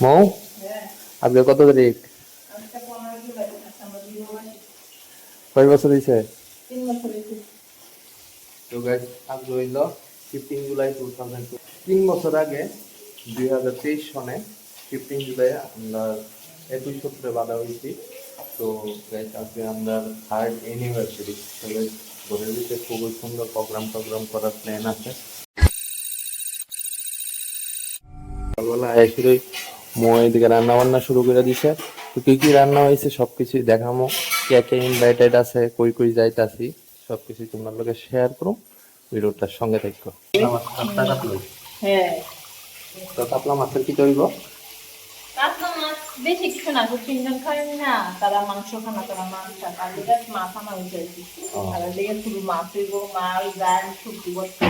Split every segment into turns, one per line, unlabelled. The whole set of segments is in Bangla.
মৌ আজকে কত তারিখ? কয় বছর হয়েছে?
3 বছর হয়েছে।
তো গাইস আজ হইল 15 জুলাই 2002। 3 বছর আগে 2023 সনে 15 জুলাই আমরা একই সূত্রে বাধা হয়েছি। তো গাইস আজকে আমরা 3rd অ্যানিভার্সারি। তো গাইস ঘরের ভিতরে খুবই সুন্দর প্রোগ্রাম করার প্ল্যান আছে। সকালবেলা এসে মই এদিকে রান্না বান্না শুরু করে দিছে। তো কি কি রান্না হয়েছে সবকিছু দেখামো, কে কে ইনভাইটেড আছে, কই কই যাইতাছি সবকিছু তোমার লগে শেয়ার করো। ভিডিওটার সঙ্গে থাকো।
হ্যাঁ,
তো কাতলা মাছের কি তৈব?
কাতলা মাছ বেশি কিছু না, তো 3 জন খাই না, তারা মাংস খানা, তারা মাছ খায়, তার লিগে মাছ আনা হয়েছে আর কি। আর লিগে শুধু মাছ হইব, মাছ ডাল শুক্তি বস্তা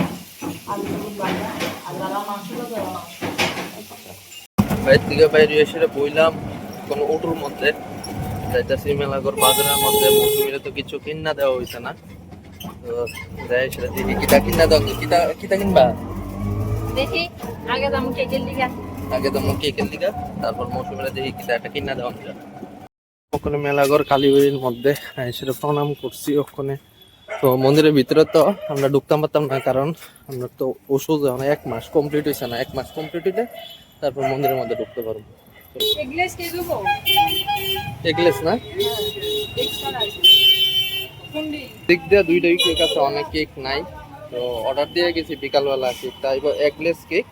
আলু বাটা, আর যারা মাংস খাবে তারা মাংস।
বাইর থেকে বাইরে এসে বইলাম কোনো অটোর মধ্যে যাইতাছি মেলাঘর বাজারের মধ্যে। মৌসুমীরা তো কিছু কিনা দেওয়া হয়েছে না, তো যাই সেটা দেখি কিতা কিনা দেওয়া, কিতা কিনবা
দেখি। আগে তো আমি কেকের লিগা,
কেকের লিগা, তারপর মৌসুমীরা দেখি কিতা একটা কিনা দেওয়া যায়। ওখানে মেলাঘর কালীবাড়ির মধ্যে সেটা প্রণাম করছি ওখানে। তো মন্দিরের ভিতরে তো আমরা ঢুকতাম পারতাম না, কারণ আমরা তো ওষুধ 1 মাস কমপ্লিট হয়েছে না। 1 মাস কমপ্লিট হইলে তারপর মন্দিরের মধ্যে ঢুকতে পারবো।
এগলেস কে দেবো?
এগলেস না, দিক দিয়ে 2টাই কেক আছে, অনেক কেক নাই। তো অর্ডার দিয়ে গেছি বিকালবেলা কেক, তাই এগলেস কেক।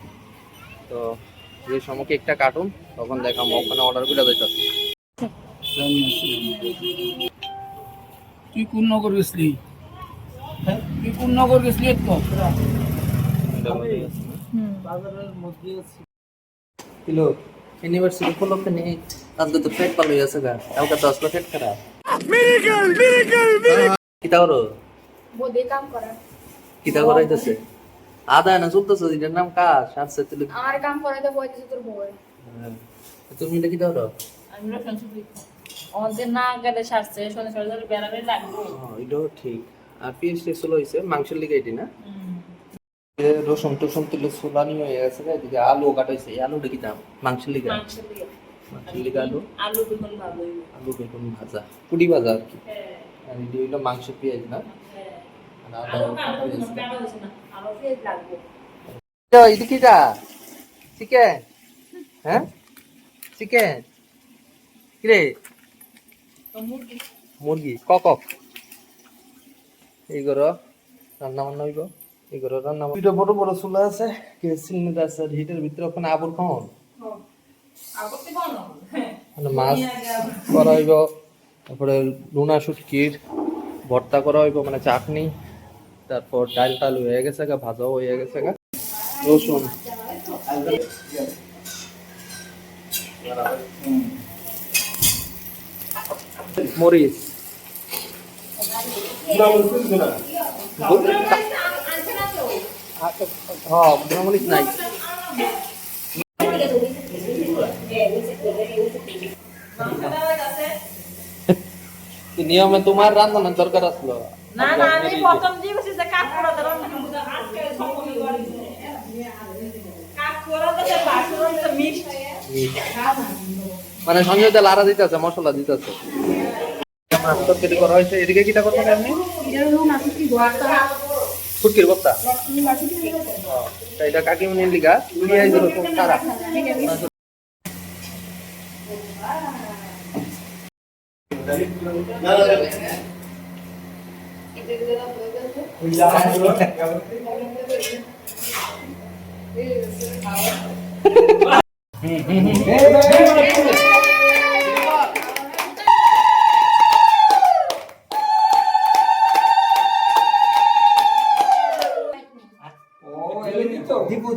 তো যে সময় কেকটা কাটুন তখন দেখাম ওখানে অর্ডার করে যাইতাছি।
তুই কোন নগর গেছলি? তুই কোন নগর গেছলি? বাজারের মধ্যে
কিলো ইউনিভার্সিটি উপলক্ষে নেই, আজকে তো পেট পালো আছে গা, কালকে তো আসলো পেট খারাপ। কিতা করো?
বদে কাম করা।
কিতা করাইতেছে? আদা না চলতেছে, এটার নাম কাজ সারছে তুই।
আমার কাম করাইতে বইতেছে তোর বই।
তুমি এটা কিতা করো?
আমি রসুন সুবি আমাদের না গেলে সারছে শোনে শোনে বেরাবে লাগবো।
হ্যাঁ এটাও ঠিক। আর পিএস টেস্ট হইছে মাংসের লিগে এটি না, রসুন টসুন তুলে সুলানি হয়ে গেছে। এদিকে আলু কাটাইছে, এই আলুটা কি দাম? মাংসের লিগে, মাংসের লিগে আলু,
আলু বেগুন ভালো,
আলু বেগুন ভাজা, পুরি ভাজা আর কি। আর এটি হইলো মাংসের পেঁয়াজ না, আর আদা এটা কিটা? চিকেন? হ্যাঁ চিকেন কিরে? মুরগি কক এইগুলো রান্না বান্না হইব। এগুলো রান্না দুইটা বড় বড় চুলা আছে, সিলিন্ডার আছে, আর হিটের ভিতরে ওখানে আবুর খাওয়ান মাছ করা হইব। তারপরে লুনা শুটকির ভর্তা করা হইব, মানে চাটনি। তারপর ডাল টাল হয়ে গেছে গা, ভাজাও হয়ে গেছে গা। রসুন মরিচ মরিচ নাই। নিয়মে তোমার রান্নার দরকার আসলো
না না, আমি প্রথম দিয়ে বসে যে কাজ করা দাও আজকে সকলে করে কাজ করা দাও বাসন তো মিষ্টি
মানে সঙ্গে তেল আড়া দিতেছে, মশলা দিতেছে। মাছ তরকারি করা হয়েছে। এদিকে কিটা করবেন আপনি? ফুটকির ভর্তা। এটা কাকিমনির লিগা পেঁয়াজ রসুন সারা।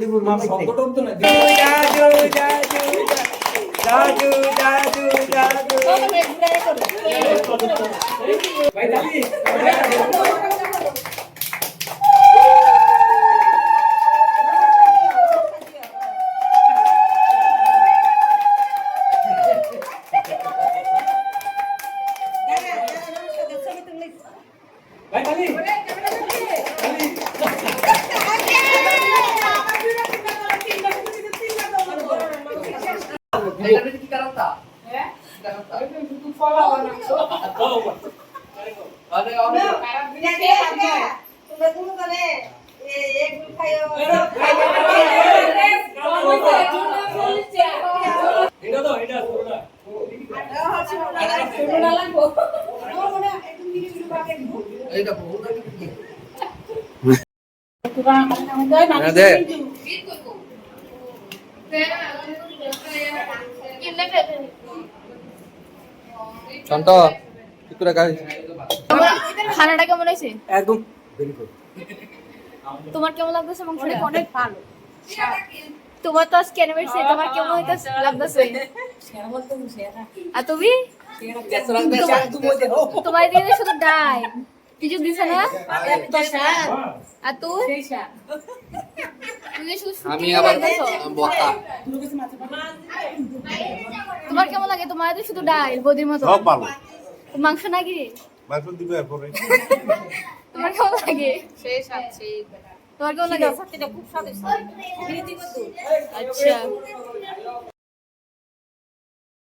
দিব মামি সংকটন তো না জাদু জাদু জাদু ভাই দাদি ভাই দাদি
হ্যাঁ, দে শান্ত ঠিক করে গাইস।
খানাটা কেমন হয়েছে?
একদম ভেরি গুড।
তোমার কেমন লাগতেছে মাংসটা?
অনেক ভালো
তোমার তো আজকে অ্যানিভার্সারি, তোমার কেমন হইতাছে লাগতেছে? আর তুমি? তোমার দিয়ে শুধু ডাই কিছু দিছে না? আর তুই? তুই শুধু
আমি আবার বকা
তোমার কেমন লাগে? তোমার তো শুধু ডাল বদির মতো।
সব ভালো
মাংস নাকি?
মাংস দিবে এরপরে
তোমার কেমন লাগে?
সেই সাথে
তোমার কেমন লাগে?
খুব স্বাদিষ্ট
আচ্ছা